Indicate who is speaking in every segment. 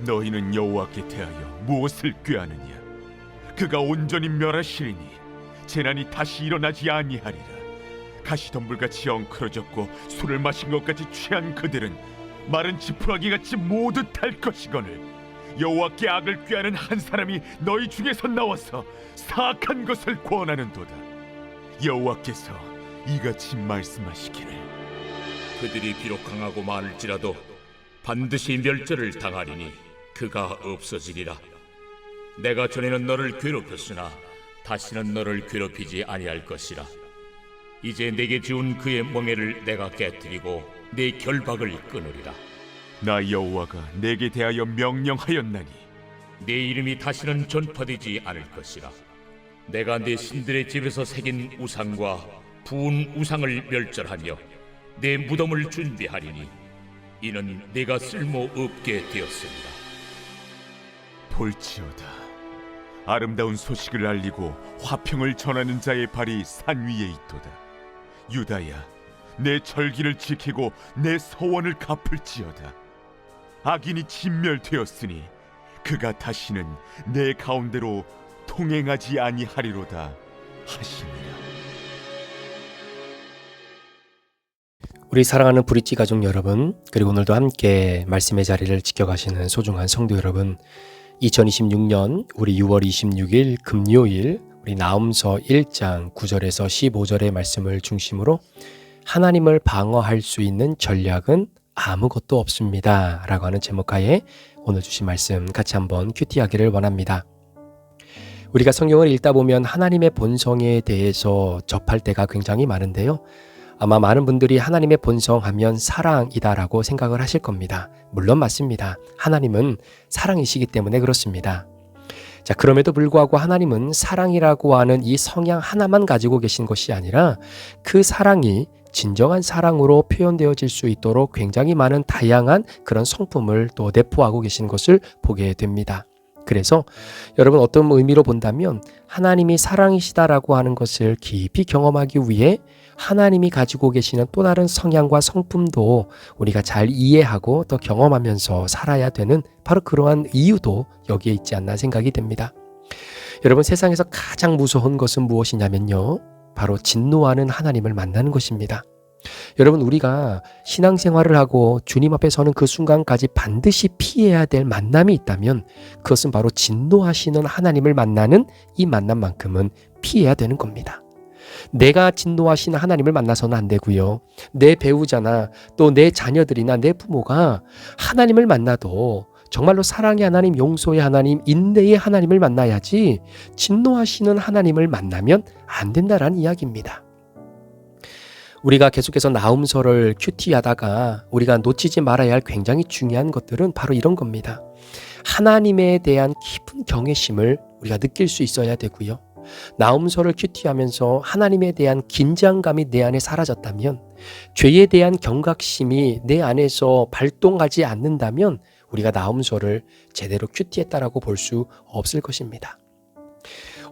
Speaker 1: 너희는 여호와께 대하여 무엇을 꾀하느냐? 그가 온전히 멸하시리니 재난이 다시 일어나지 아니하리라. 가시덤불같이 엉클어졌고 술을 마신 것 같이 취한 그들은 마른 지푸라기같이 모두 탈 것이거늘 여호와께 악을 꾀하는 한 사람이 너희 중에서 나와서 사악한 것을 권하는도다. 여호와께서 이같이 말씀하시기를
Speaker 2: 그들이 비록 강하고 많을지라도 반드시 멸절을 당하리니 그가 없어지리라. 내가 전에는 너를 괴롭혔으나 다시는 너를 괴롭히지 아니할 것이라. 이제 내게 지운 그의 멍에를 내가 깨뜨리고 내 결박을 끊으리라.
Speaker 1: 나 여호와가 내게 대하여 명령하였나니
Speaker 2: 내 이름이 다시는 전파되지 않을 것이라. 내가 내 신들의 집에서 새긴 우상과 부은 우상을 멸절하며 내 무덤을 준비하리니 이는 내가 쓸모없게 되었습니다.
Speaker 1: 볼지어다, 아름다운 소식을 알리고 화평을 전하는 자의 발이 산 위에 있도다. 유다야, 내 절기를 지키고 내 서원을 갚을지어다. 악인이 진멸되었으니 그가 다시는 내 가운데로 통행하지 아니하리로다 하시니라.
Speaker 3: 우리 사랑하는 브릿지 가족 여러분, 그리고 오늘도 함께 말씀의 자리를 지켜가시는 소중한 성도 여러분, 2026년 우리 6월 26일 금요일 우리 나훔서 1장 9절에서 15절의 말씀을 중심으로 하나님을 방어할 수 있는 전략은 아무것도 없습니다 라고 하는 제목하에 오늘 주신 말씀 같이 한번 큐티하기를 원합니다. 우리가 성경을 읽다 보면 하나님의 본성에 대해서 접할 때가 굉장히 많은데요, 아마 많은 분들이 하나님의 본성하면 사랑이다라고 생각을 하실 겁니다. 물론 맞습니다. 하나님은 사랑이시기 때문에 그렇습니다. 자, 그럼에도 불구하고 하나님은 사랑이라고 하는 이 성향 하나만 가지고 계신 것이 아니라 그 사랑이 진정한 사랑으로 표현되어질 수 있도록 굉장히 많은 다양한 그런 성품을 또 내포하고 계신 것을 보게 됩니다. 그래서 여러분, 어떤 의미로 본다면 하나님이 사랑이시다라고 하는 것을 깊이 경험하기 위해 하나님이 가지고 계시는 또 다른 성향과 성품도 우리가 잘 이해하고 또 경험하면서 살아야 되는 바로 그러한 이유도 여기에 있지 않나 생각이 됩니다. 여러분, 세상에서 가장 무서운 것은 무엇이냐면요, 바로 진노하는 하나님을 만나는 것입니다. 여러분, 우리가 신앙생활을 하고 주님 앞에 서는 그 순간까지 반드시 피해야 될 만남이 있다면 그것은 바로 진노하시는 하나님을 만나는 이 만남만큼은 피해야 되는 겁니다. 내가 진노하시는 하나님을 만나서는 안 되고요, 내 배우자나 또 내 자녀들이나 내 부모가 하나님을 만나도 정말로 사랑의 하나님, 용서의 하나님, 인내의 하나님을 만나야지 진노하시는 하나님을 만나면 안 된다라는 이야기입니다. 우리가 계속해서 나훔서를 큐티하다가 우리가 놓치지 말아야 할 굉장히 중요한 것들은 바로 이런 겁니다. 하나님에 대한 깊은 경외심을 우리가 느낄 수 있어야 되고요, 나훔서를 큐티하면서 하나님에 대한 긴장감이 내 안에 사라졌다면, 죄에 대한 경각심이 내 안에서 발동하지 않는다면 우리가 나훔서를 제대로 큐티했다라고 볼 수 없을 것입니다.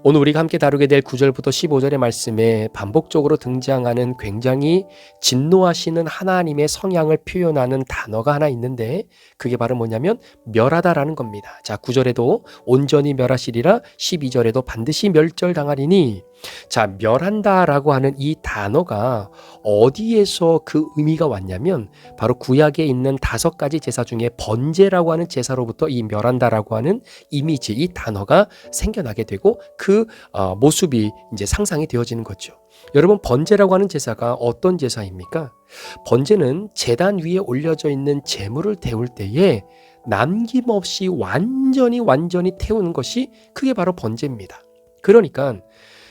Speaker 3: 오늘 우리가 함께 다루게 될 9절부터 15절의 말씀에 반복적으로 등장하는 굉장히 진노하시는 하나님의 성향을 표현하는 단어가 하나 있는데 그게 바로 뭐냐면 멸하다라는 겁니다. 자, 9절에도 온전히 멸하시리라, 12절에도 반드시 멸절당하리니, 자, 멸한다라고 하는 이 단어가 어디에서 그 의미가 왔냐면 바로 구약에 있는 5가지 제사 중에 번제라고 하는 제사로부터 이 멸한다라고 하는 이미지, 이 단어가 생겨나게 되고 그 모습이 이제 상상이 되어지는 거죠. 여러분, 번제라고 하는 제사가 어떤 제사입니까? 번제는 제단 위에 올려져 있는 제물을 태울 때에 남김없이 완전히 태우는 것이 그게 바로 번제입니다. 그러니까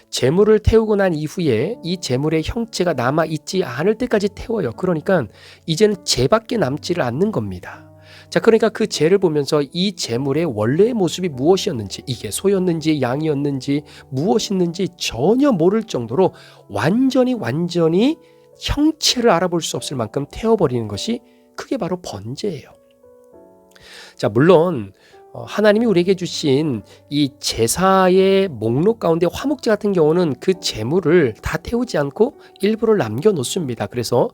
Speaker 3: 제물을 태우고 난 이후에 이 제물의 형체가 남아있지 않을 때까지 태워요. 그러니까 이제는 제밖에 남지를 않는 겁니다. 자, 그러니까 그 제를 보면서 이 제물의 원래의 모습이 무엇이었는지, 이게 소였는지 양이었는지 무엇이었는지 전혀 모를 정도로 완전히 형체를 알아볼 수 없을 만큼 태워버리는 것이 그게 바로 번제예요. 자, 물론 하나님이 우리에게 주신 이 제사의 목록 가운데 화목제 같은 경우는 그 제물을 다 태우지 않고 일부를 남겨놓습니다. 그래서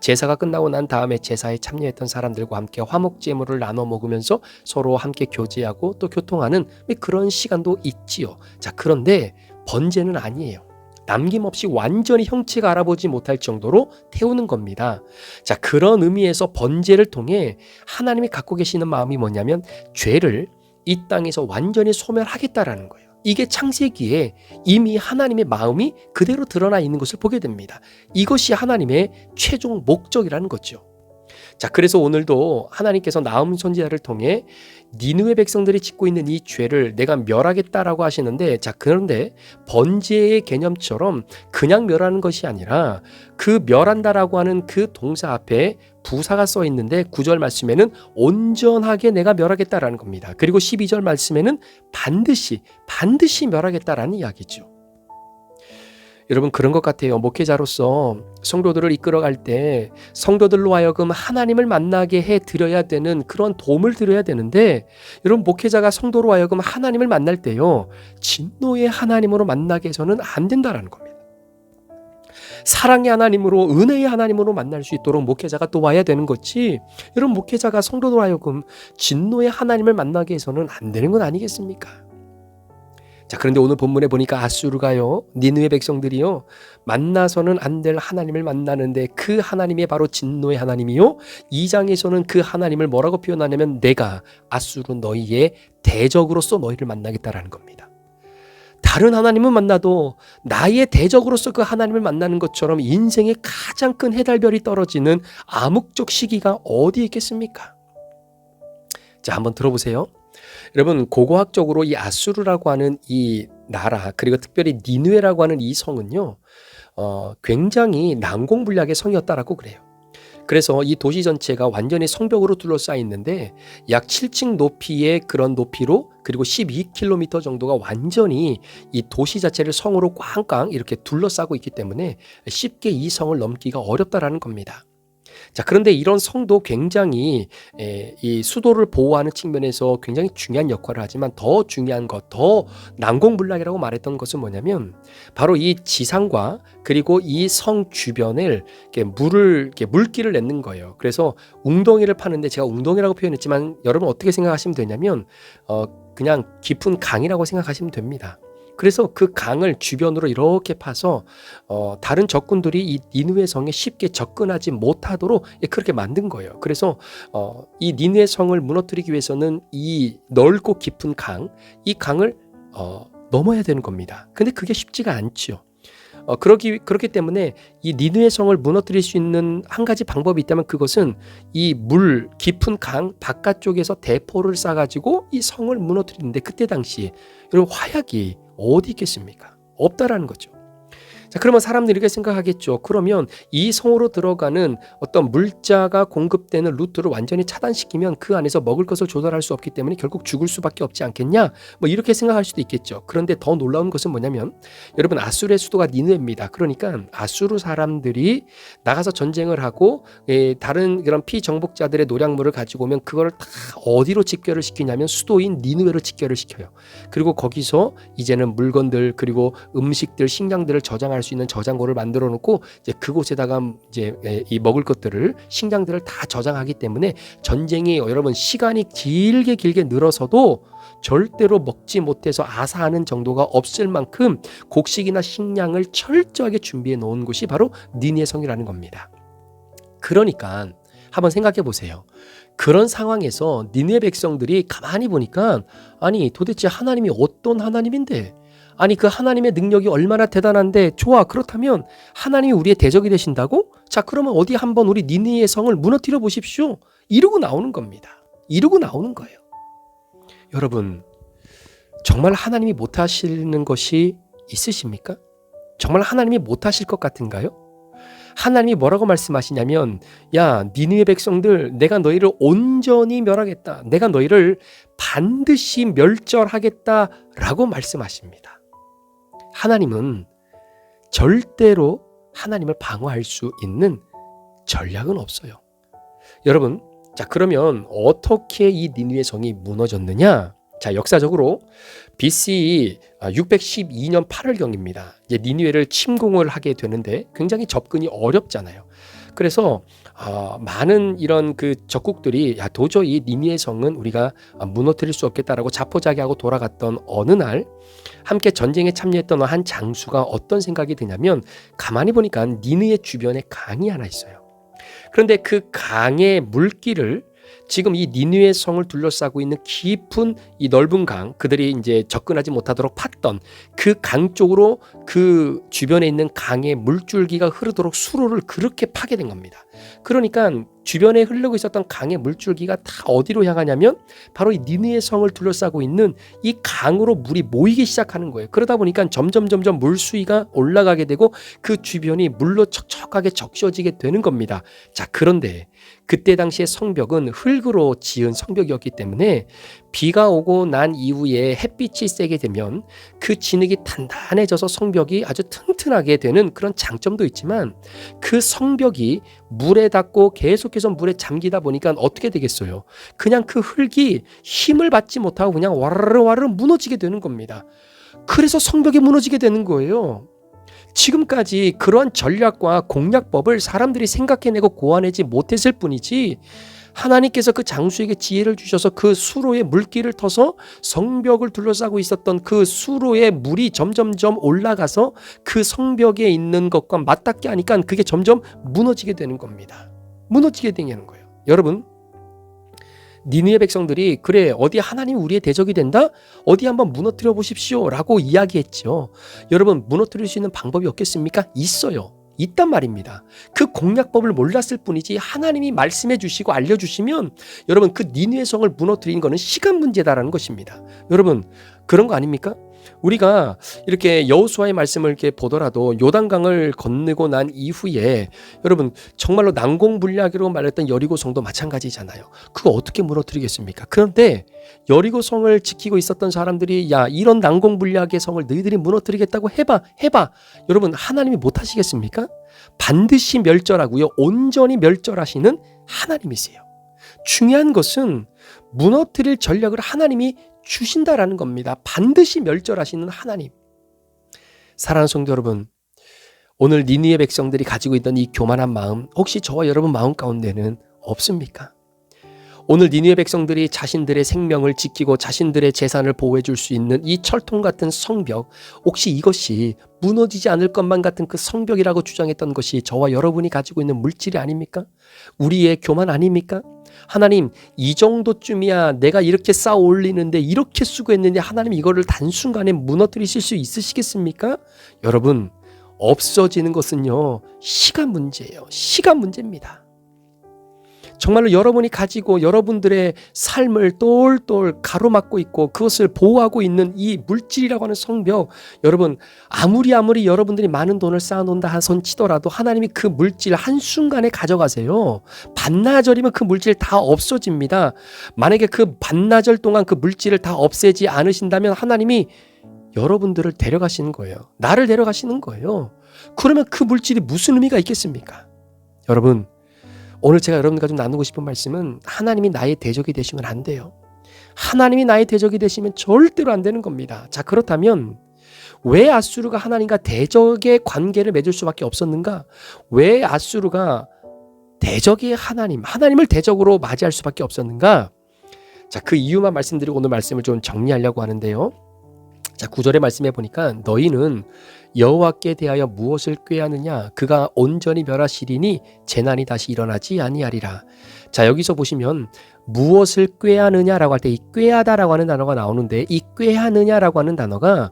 Speaker 3: 제사가 끝나고 난 다음에 제사에 참여했던 사람들과 함께 화목제물을 나눠 먹으면서 서로 함께 교제하고 또 교통하는 그런 시간도 있지요. 자, 그런데 번제는 아니에요. 남김없이 완전히 형체가 알아보지 못할 정도로 태우는 겁니다. 자, 그런 의미에서 번제를 통해 하나님이 갖고 계시는 마음이 뭐냐면 죄를 이 땅에서 완전히 소멸하겠다라는 거예요. 이게 창세기에 이미 하나님의 마음이 그대로 드러나 있는 것을 보게 됩니다. 이것이 하나님의 최종 목적이라는 거죠. 자, 그래서 오늘도 하나님께서 나음 선지자를 통해 니느웨 백성들이 짓고 있는 이 죄를 내가 멸하겠다라고 하시는데, 자, 그런데 번제의 개념처럼 그냥 멸하는 것이 아니라 그 멸한다라고 하는 그 동사 앞에 부사가 써 있는데 9절 말씀에는 온전하게 내가 멸하겠다라는 겁니다. 그리고 12절 말씀에는 반드시 멸하겠다라는 이야기죠. 여러분, 그런 것 같아요. 목회자로서 성도들을 이끌어갈 때 성도들로 하여금 하나님을 만나게 해드려야 되는 그런 도움을 드려야 되는데, 여러분, 목회자가 성도로 하여금 하나님을 만날 때요, 진노의 하나님으로 만나게 해서는 안 된다라는 겁니다. 사랑의 하나님으로, 은혜의 하나님으로 만날 수 있도록 목회자가 또 와야 되는 거지, 여러분, 목회자가 성도로 하여금 진노의 하나님을 만나게 해서는 안 되는 건 아니겠습니까? 자, 그런데 오늘 본문에 보니까 아수르가요, 니느웨 백성들이요, 만나서는 안 될 하나님을 만나는데 그 하나님이 바로 진노의 하나님이요, 2장에서는 그 하나님을 뭐라고 표현하냐면 내가 아수르 너희의 대적으로서 너희를 만나겠다라는 겁니다. 다른 하나님은 만나도 나의 대적으로서 그 하나님을 만나는 것처럼 인생의 가장 큰 해달별이 떨어지는 암흑적 시기가 어디 있겠습니까? 자, 한번 들어보세요. 여러분, 고고학적으로 이 아수르라고 하는 이 나라, 그리고 특별히 니느웨라고 하는 이 성은요, 굉장히 난공불락의 성이었다라고 그래요. 그래서 이 도시 전체가 완전히 성벽으로 둘러싸여 있는데 약 7층 높이의 그런 높이로, 그리고 12km 정도가 완전히 이 도시 자체를 성으로 꽝꽝 이렇게 둘러싸고 있기 때문에 쉽게 이 성을 넘기가 어렵다라는 겁니다. 자, 그런데 이런 성도 굉장히 이 수도를 보호하는 측면에서 굉장히 중요한 역할을 하지만, 더 중요한 것, 더 난공불락이라고 말했던 것은 뭐냐면 바로 이 지상과 그리고 이 성 주변을 물길을 냈는 거예요. 그래서 웅덩이를 파는데, 제가 웅덩이라고 표현했지만 여러분 어떻게 생각하시면 되냐면 그냥 깊은 강이라고 생각하시면 됩니다. 그래서 그 강을 주변으로 이렇게 파서 다른 적군들이 이 니느웨 성에 쉽게 접근하지 못하도록 그렇게 만든 거예요. 그래서 이 니느웨 성을 무너뜨리기 위해서는 이 넓고 깊은 이 강을 넘어야 되는 겁니다. 근데 그게 쉽지가 않죠. 그렇기 때문에 이 니느웨 성을 무너뜨릴 수 있는 한 가지 방법이 있다면, 그것은 이 물 깊은 강 바깥쪽에서 대포를 쏴가지고 이 성을 무너뜨리는데, 그때 당시에 여러분 화약이 어디 있겠습니까? 없다라는 거죠. 자, 그러면 사람들이 이렇게 생각하겠죠. 그러면 이 성으로 들어가는 어떤 물자가 공급되는 루트를 완전히 차단시키면 그 안에서 먹을 것을 조달할 수 없기 때문에 결국 죽을 수밖에 없지 않겠냐? 뭐 이렇게 생각할 수도 있겠죠. 그런데 더 놀라운 것은 뭐냐면, 여러분, 아수르의 수도가 니느웨입니다. 그러니까 아수르 사람들이 나가서 전쟁을 하고 다른 그런 피정복자들의 노략물을 가지고 오면 그걸 다 어디로 집결을 시키냐면 수도인 니느웨로 집결을 시켜요. 그리고 거기서 이제는 물건들, 그리고 음식들, 식량들을 저장할 수 있는 저장고를 만들어 놓고 이제 그곳에다가 이제 이 먹을 것들을, 식량들을 다 저장하기 때문에 전쟁이 여러분 시간이 길게 늘어서도 절대로 먹지 못해서 아사하는 정도가 없을 만큼 곡식이나 식량을 철저하게 준비해 놓은 곳이 바로 니느웨 성이라는 겁니다. 그러니까 한번 생각해 보세요. 그런 상황에서 니느웨 백성들이 가만히 보니까, 아니 도대체 하나님이 어떤 하나님인데, 아니 그 하나님의 능력이 얼마나 대단한데, 좋아, 그렇다면 하나님이 우리의 대적이 되신다고? 자, 그러면 어디 한번 우리 니느웨 성을 무너뜨려 보십시오. 이러고 나오는 겁니다. 이러고 나오는 거예요. 여러분, 정말 하나님이 못하시는 것이 있으십니까? 정말 하나님이 못하실 것 같은가요? 하나님이 뭐라고 말씀하시냐면, 야, 니느웨 백성들, 내가 너희를 온전히 멸하겠다. 내가 너희를 반드시 멸절하겠다라고 말씀하십니다. 하나님은 절대로 하나님을 방어할 수 있는 전략은 없어요. 여러분, 자, 그러면 어떻게 이 니느웨 성이 무너졌느냐? 자, 역사적으로 BC 612년 8월경입니다. 이제 니느웨를 침공을 하게 되는데 굉장히 접근이 어렵잖아요. 그래서 많은 이런 그 적국들이 도저히 니느웨 성은 우리가 무너뜨릴 수 없겠다라고 자포자기하고 돌아갔던 어느 날 함께 전쟁에 참여했던 한 장수가 어떤 생각이 드냐면 가만히 보니까 니느웨 주변에 강이 하나 있어요. 그런데 그 강의 물길을 지금 이 니느웨 성을 둘러싸고 있는 깊은 이 넓은 강, 그들이 이제 접근하지 못하도록 팠던 그 강 쪽으로 그 주변에 있는 강의 물줄기가 흐르도록 수로를 그렇게 파게 된 겁니다. 그러니까 주변에 흐르고 있었던 강의 물줄기가 다 어디로 향하냐면 바로 이 니느웨 성을 둘러싸고 있는 이 강으로 물이 모이기 시작하는 거예요. 그러다 보니까 점점 물 수위가 올라가게 되고 그 주변이 물로 척척하게 적셔지게 되는 겁니다. 자, 그런데 그때 당시에 성벽은 흙으로 지은 성벽이었기 때문에 비가 오고 난 이후에 햇빛이 세게 되면 그 진흙이 단단해져서 성벽이 아주 튼튼하게 되는 그런 장점도 있지만 그 성벽이 물에 닿고 계속해서 물에 잠기다 보니까 어떻게 되겠어요? 그냥 그 흙이 힘을 받지 못하고 그냥 와르르 무너지게 되는 겁니다. 그래서 성벽이 무너지게 되는 거예요. 지금까지 그러한 전략과 공략법을 사람들이 생각해내고 고안하지 못했을 뿐이지 하나님께서 그 장수에게 지혜를 주셔서 그 수로의 물길을 터서 성벽을 둘러싸고 있었던 그 수로의 물이 점점점 올라가서 그 성벽에 있는 것과 맞닿게 하니까 그게 점점 무너지게 되는 겁니다. 무너지게 되는 거예요. 여러분, 니느웨 백성들이 그래 어디 하나님이 우리의 대적이 된다? 어디 한번 무너뜨려 보십시오 라고 이야기했죠. 여러분, 무너뜨릴 수 있는 방법이 없겠습니까? 있어요. 있단 말입니다. 그 공략법을 몰랐을 뿐이지 하나님이 말씀해 주시고 알려주시면 여러분 그 니느웨 성을 무너뜨리는 것은 시간 문제다라는 것입니다. 여러분, 그런 거 아닙니까? 우리가 이렇게 여호수아의 말씀을 이렇게 보더라도 요단강을 건너고 난 이후에 여러분 정말로 난공불락이라고 말했던 여리고성도 마찬가지잖아요. 그거 어떻게 무너뜨리겠습니까? 그런데 여리고성을 지키고 있었던 사람들이 야, 이런 난공불락의 성을 너희들이 무너뜨리겠다고 해봐. 여러분, 하나님이 못하시겠습니까? 반드시 멸절하고요, 온전히 멸절하시는 하나님이세요. 중요한 것은 무너뜨릴 전략을 하나님이 주신다라는 겁니다. 반드시 멸절하시는 하나님. 사랑하는 성도 여러분, 오늘 니느웨 백성들이 가지고 있던 이 교만한 마음 혹시 저와 여러분 마음 가운데는 없습니까? 오늘 니느웨 백성들이 자신들의 생명을 지키고 자신들의 재산을 보호해 줄 수 있는 이 철통 같은 성벽, 혹시 이것이 무너지지 않을 것만 같은 그 성벽이라고 주장했던 것이 저와 여러분이 가지고 있는 물질이 아닙니까? 우리의 교만 아닙니까? 하나님, 이 정도쯤이야 내가 이렇게 쌓아 올리는데 이렇게 수고했는데 하나님 이거를 단순간에 무너뜨리실 수 있으시겠습니까? 여러분, 없어지는 것은요 시간 문제예요. 시간 문제입니다. 정말로 여러분이 가지고 여러분들의 삶을 똘똘 가로막고 있고 그것을 보호하고 있는 이 물질이라고 하는 성벽, 여러분 아무리 여러분들이 많은 돈을 쌓아놓는다 하선 치더라도 하나님이 그 물질 한순간에 가져가세요. 반나절이면 그 물질 다 없어집니다. 만약에 그 반나절 동안 그 물질을 다 없애지 않으신다면 하나님이 여러분들을 데려가시는 거예요. 나를 데려가시는 거예요. 그러면 그 물질이 무슨 의미가 있겠습니까? 여러분, 오늘 제가 여러분과 좀 나누고 싶은 말씀은 하나님이 나의 대적이 되시면 안 돼요. 하나님이 나의 대적이 되시면 절대로 안 되는 겁니다. 자, 그렇다면 왜 아수르가 하나님과 대적의 관계를 맺을 수밖에 없었는가? 왜 아수르가 대적의 하나님을 대적으로 맞이할 수밖에 없었는가? 자, 그 이유만 말씀드리고 오늘 말씀을 좀 정리하려고 하는데요. 자, 9절의 말씀해 보니까 너희는 여호와께 대하여 무엇을 꾀하느냐? 그가 온전히 멸하시리니 재난이 다시 일어나지 아니하리라. 자, 여기서 보시면 무엇을 꾀하느냐라고 할 때 이 꾀하다라고 하는 단어가 나오는데 이 꾀하느냐라고 하는 단어가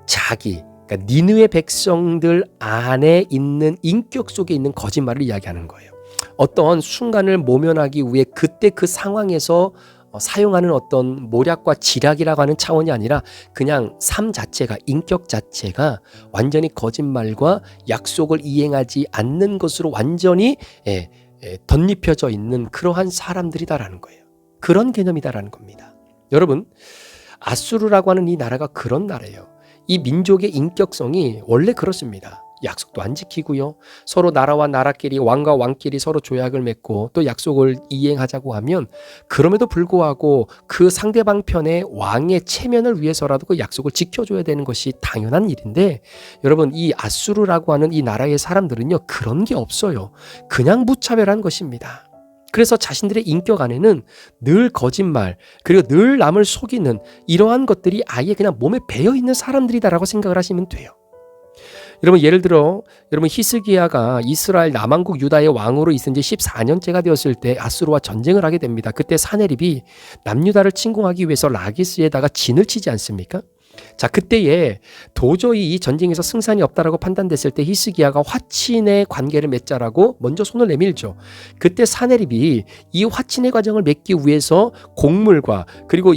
Speaker 3: 자기, 그러니까 니느웨 백성들 안에 있는 인격 속에 있는 거짓말을 이야기하는 거예요. 어떤 순간을 모면하기 위해 그때 그 상황에서 사용하는 어떤 모략과 지략이라고 하는 차원이 아니라 그냥 삶 자체가, 인격 자체가 완전히 거짓말과 약속을 이행하지 않는 것으로 완전히 덧입혀져 있는 그러한 사람들이다라는 거예요. 그런 개념이다라는 겁니다. 여러분, 아수르라고 하는 이 나라가 그런 나라예요. 이 민족의 인격성이 원래 그렇습니다. 약속도 안 지키고요. 서로 나라와 나라끼리 왕과 왕끼리 서로 조약을 맺고 또 약속을 이행하자고 하면 그럼에도 불구하고 그 상대방 편의 왕의 체면을 위해서라도 그 약속을 지켜줘야 되는 것이 당연한 일인데 여러분 이 아수르라고 하는 이 나라의 사람들은요 그런 게 없어요. 그냥 무차별한 것입니다. 그래서 자신들의 인격 안에는 늘 거짓말 그리고 늘 남을 속이는 이러한 것들이 아예 그냥 몸에 배어있는 사람들이다라고 생각을 하시면 돼요. 여러분 예를 들어 여러분 히스기야가 이스라엘 남왕국 유다의 왕으로 있은 지 14년째가 되었을 때 아수르와 전쟁을 하게 됩니다. 그때 사네립이 남유다를 침공하기 위해서 라기스에다가 진을 치지 않습니까? 자, 그때에 도저히 이 전쟁에서 승산이 없다라고 판단됐을 때 히스기야가 화친의 관계를 맺자라고 먼저 손을 내밀죠. 그때 사네립이 이 화친의 과정을 맺기 위해서 곡물과 그리고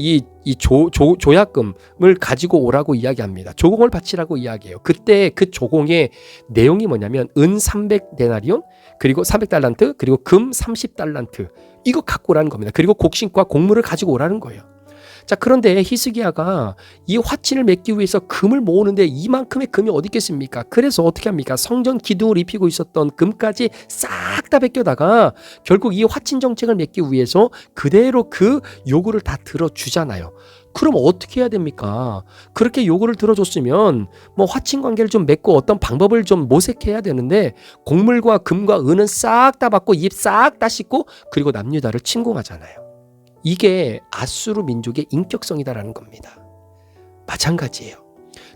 Speaker 3: 조약금을 가지고 오라고 이야기합니다. 조공을 바치라고 이야기해요. 그때 그 조공의 내용이 뭐냐면 은 300데나리온 그리고 300달란트 그리고 금 30달란트 이거 갖고 오라는 겁니다. 그리고 곡식과 곡물을 가지고 오라는 거예요. 자, 그런데 히스기야가 이 화친을 맺기 위해서 금을 모으는데 이만큼의 금이 어디 있겠습니까? 그래서 어떻게 합니까? 성전 기둥을 입히고 있었던 금까지 싹 다 벗겨다가 결국 이 화친 정책을 맺기 위해서 그대로 그 요구를 다 들어주잖아요. 그럼 어떻게 해야 됩니까? 그렇게 요구를 들어줬으면 뭐 화친 관계를 좀 맺고 어떤 방법을 좀 모색해야 되는데 곡물과 금과 은은 싹 다 받고 입 싹 다 씻고 그리고 남유다를 침공하잖아요. 이게 아수르 민족의 인격성이다라는 겁니다. 마찬가지예요.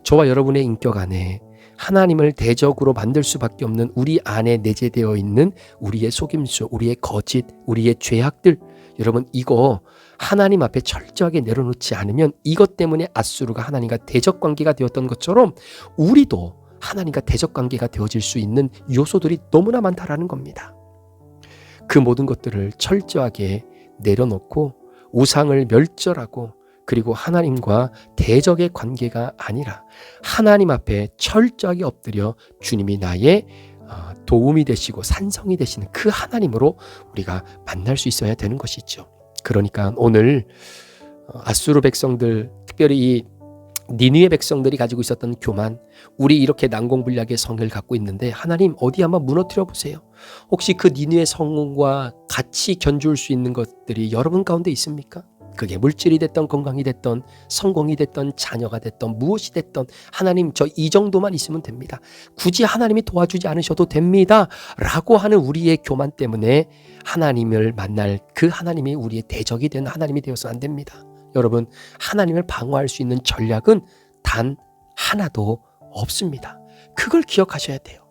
Speaker 3: 저와 여러분의 인격 안에 하나님을 대적으로 만들 수밖에 없는 우리 안에 내재되어 있는 우리의 속임수, 우리의 거짓, 우리의 죄악들 여러분 이거 하나님 앞에 철저하게 내려놓지 않으면 이것 때문에 아수르가 하나님과 대적관계가 되었던 것처럼 우리도 하나님과 대적관계가 되어질 수 있는 요소들이 너무나 많다라는 겁니다. 그 모든 것들을 철저하게 내려놓고 우상을 멸절하고 그리고 하나님과 대적의 관계가 아니라 하나님 앞에 철저하게 엎드려 주님이 나의 도움이 되시고 산성이 되시는 그 하나님으로 우리가 만날 수 있어야 되는 것이죠. 그러니까 오늘 아수르 백성들 특별히 이 니느웨 백성들이 가지고 있었던 교만 우리 이렇게 난공불락의 성을 갖고 있는데 하나님 어디 한번 무너뜨려 보세요. 혹시 그 니느웨 성과 같이 견줄 수 있는 것들이 여러분 가운데 있습니까? 그게 물질이 됐던 건강이 됐던 성공이 됐던 자녀가 됐던 무엇이 됐던 하나님 저 이 정도만 있으면 됩니다. 굳이 하나님이 도와주지 않으셔도 됩니다. 라고 하는 우리의 교만 때문에 하나님을 만날 그 하나님이 우리의 대적이 되는 하나님이 되어서 안 됩니다. 여러분 하나님을 방어할 수 있는 전략은 단 하나도 없습니다. 그걸 기억하셔야 돼요.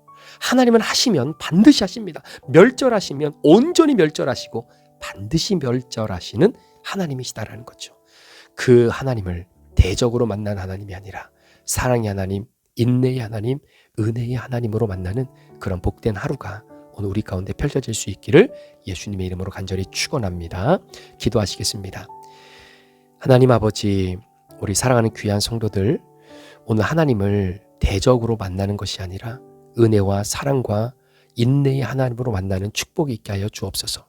Speaker 3: 하나님은 하시면 반드시 하십니다. 멸절하시면 온전히 멸절하시고 반드시 멸절하시는 하나님이시다라는 거죠. 그 하나님을 대적으로 만난 하나님이 아니라 사랑의 하나님, 인내의 하나님, 은혜의 하나님으로 만나는 그런 복된 하루가 오늘 우리 가운데 펼쳐질 수 있기를 예수님의 이름으로 간절히 축원합니다. 기도하시겠습니다. 하나님 아버지, 우리 사랑하는 귀한 성도들, 오늘 하나님을 대적으로 만나는 것이 아니라 은혜와 사랑과 인내의 하나님으로 만나는 축복이 있게 하여 주옵소서.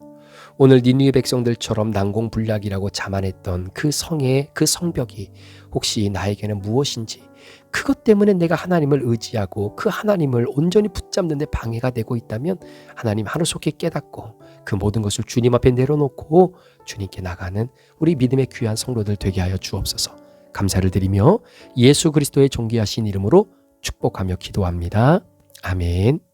Speaker 3: 오늘 니느웨 백성들처럼 난공불락이라고 자만했던 그 성의 그 성벽이 혹시 나에게는 무엇인지 그것 때문에 내가 하나님을 의지하고 그 하나님을 온전히 붙잡는 데 방해가 되고 있다면 하나님 하루속히 깨닫고 그 모든 것을 주님 앞에 내려놓고 주님께 나가는 우리 믿음의 귀한 성도들 되게 하여 주옵소서. 감사를 드리며 예수 그리스도의 존귀하신 이름으로 축복하며 기도합니다. 아멘.